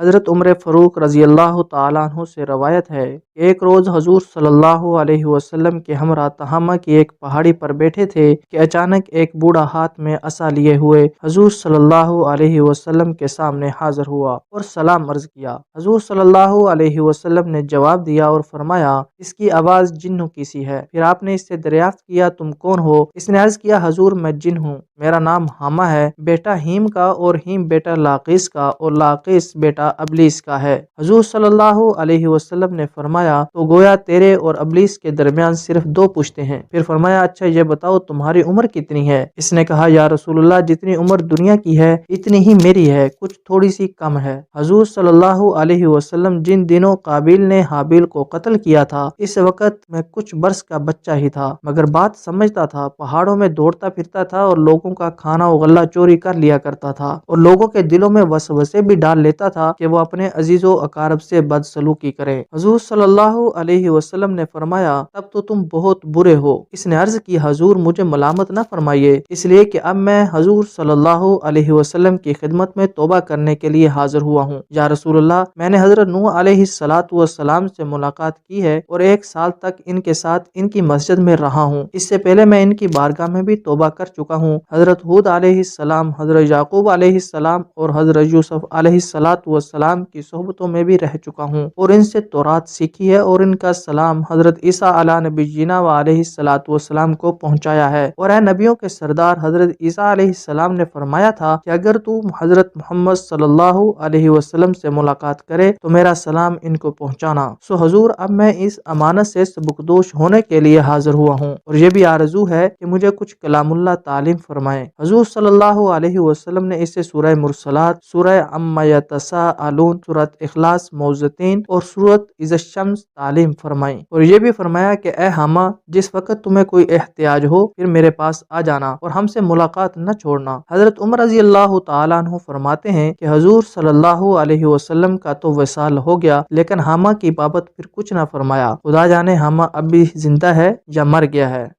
حضرت عمر فاروق رضی اللہ تعالیٰ عنہ سے روایت ہے کہ ایک روز حضور صلی اللہ علیہ وسلم کے ہمراہ تہامہ کی ایک پہاڑی پر بیٹھے تھے کہ اچانک ایک بوڑھا ہاتھ میں عصا لیے ہوئے حضور صلی اللہ علیہ وسلم کے سامنے حاضر ہوا اور سلام عرض کیا۔ حضور صلی اللہ علیہ وسلم نے جواب دیا اور فرمایا، اس کی آواز جنوں کی سی ہے۔ پھر آپ نے اس سے دریافت کیا، تم کون ہو؟ اس نے عرض کیا، حضور میں جن ہوں، میرا نام حامہ ہے، بیٹا ہیم کا، اور ہیم بیٹا لاقیس کا، اور لاقیس بیٹا ابلیس کا ہے۔ حضور صلی اللہ علیہ وسلم نے فرمایا، تو گویا تیرے اور ابلیس کے درمیان صرف 2 پشتیں ہیں۔ پھر فرمایا، اچھا یہ بتاؤ تمہاری عمر کتنی ہے؟ اس نے کہا، یا رسول اللہ، جتنی عمر دنیا کی ہے اتنی ہی میری ہے، کچھ تھوڑی سی کم ہے۔ حضور صلی اللہ علیہ وسلم جن دنوں قابیل نے حابیل کو قتل کیا تھا، اس وقت میں کچھ برس کا بچہ ہی تھا، مگر بات سمجھتا تھا، پہاڑوں میں دوڑتا پھرتا تھا اور لوگوں کا کھانا و غلہ چوری کر لیا کرتا تھا، اور لوگوں کے دلوں میں وسوسے بھی ڈال لیتا تھا کہ وہ اپنے عزیز و اقارب سے بدسلوکی کریں۔ حضور صلی اللہ علیہ وسلم نے فرمایا، تب تو تم بہت برے ہو۔ اس نے عرض کی، حضور مجھے ملامت نہ فرمائیے، اس لیے کہ اب میں حضور صلی اللہ علیہ وسلم کی خدمت میں توبہ کرنے کے لیے حاضر ہوا ہوں۔ یا رسول اللہ، میں نے حضرت نوح علیہ السلام سے ملاقات کی ہے اور 1 سال تک ان کے ساتھ ان کی مسجد میں رہا ہوں۔ اس سے پہلے میں ان کی بارگاہ میں بھی توبہ کر چکا ہوں۔ حضرت ہود علیہ السلام، حضرت یعقوب علیہ السلام اور حضرت یوسف علیہ السلام کی صحبتوں میں بھی رہ چکا ہوں اور ان سے تورات سیکھی ہے، اور ان کا سلام حضرت عیسیٰ علی نبینا و علیہ السلام کو پہنچایا ہے۔ اور اے نبیوں کے سردار، حضرت عیسیٰ علیہ السلام نے فرمایا تھا کہ اگر تو حضرت محمد صلی اللہ علیہ وسلم سے ملاقات کرے تو میرا سلام ان کو پہنچانا۔ سو حضور، اب میں اس امانت سے سبکدوش ہونے کے لیے حاضر ہوا ہوں، اور یہ بھی آرزو ہے کہ مجھے کچھ کلام اللہ تعلیم فرمائیں۔ حضور صلی اللہ علیہ وسلم نے اسے سورہ مرسلات، سورہ عما یتساءلون، سورۃ اخلاص، موعظتین اور سورۃ اذا الشمس تعلیم فرمائیں، اور یہ بھی فرمایا کہ اے حامہ، جس وقت تمہیں کوئی احتیاج ہو پھر میرے پاس آ جانا اور ہم سے ملاقات نہ چھوڑنا۔ حضرت عمر رضی اللہ تعالیٰ عنہ فرماتے ہیں کہ حضور صلی اللہ علیہ وسلم کا تو وصال ہو گیا، لیکن حامہ کی بابت پھر کچھ نہ فرمایا۔ خدا جانے حامہ اب بھی زندہ ہے یا مر گیا ہے۔